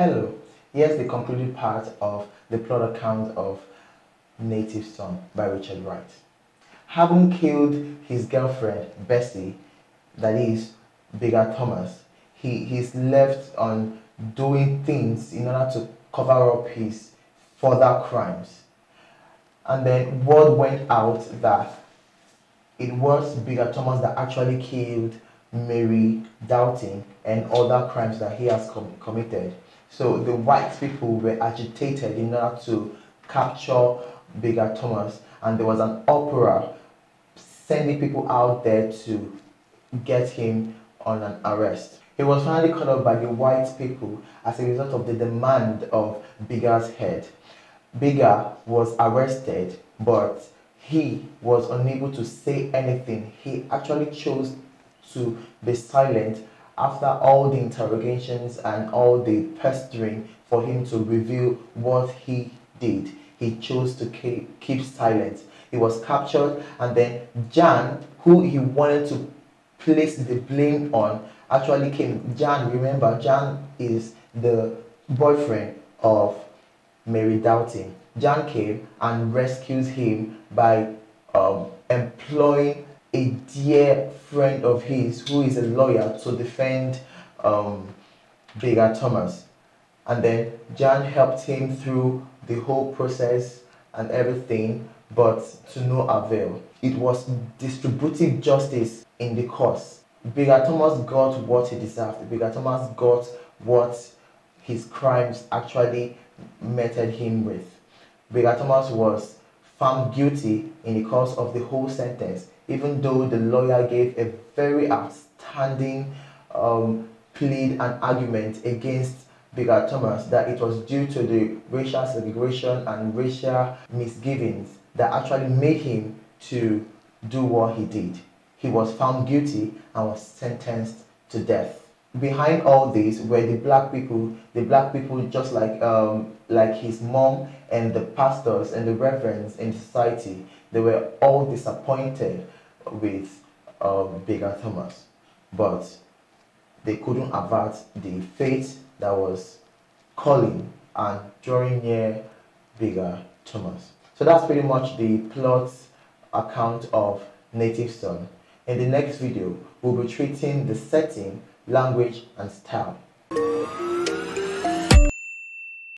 Hello, here's the concluded part of the plot account of Native Son by Richard Wright. Having killed his girlfriend, Bessie, that is, Bigger Thomas, he's left on doing things in order to cover up his further crimes. And then word went out that it was Bigger Thomas that actually killed Mary Doubting and other crimes that he has committed. So the white people were agitated in order to capture Bigger Thomas, and there was an opera sending people out there to get him on an arrest. He was finally caught up by the white people as a result of the demand of Bigger's head. Bigger was arrested, but he was unable to say anything. He actually chose to be silent after all the interrogations and all the pestering for him to reveal what he did. He chose to keep silent. He was captured, and then Jan, who he wanted to place the blame on, actually came. Jan, remember, Jan is the boyfriend of Mary Doubting. Jan came and rescues him by employing a dear friend of his who is a lawyer to defend Bigger Thomas. And then Jan helped him through the whole process and everything, but to no avail. It was distributive justice in the cause. Bigger Thomas got what he deserved. Bigger Thomas got what his crimes actually meted him with. Bigger Thomas was found guilty in the course of the whole sentence, even though the lawyer gave a very outstanding plea and argument against Bigger Thomas that it was due to the racial segregation and racial misgivings that actually made him to do what he did. He was found guilty and was sentenced to death. Behind all this were the black people just like his mom and the pastors and the reverends in society. They were all disappointed with Bigger Thomas, but they couldn't avert the fate that was calling and drawing near Bigger Thomas. So that's pretty much the plot account of Native Son. In the next video, we'll be treating the setting, language, and style.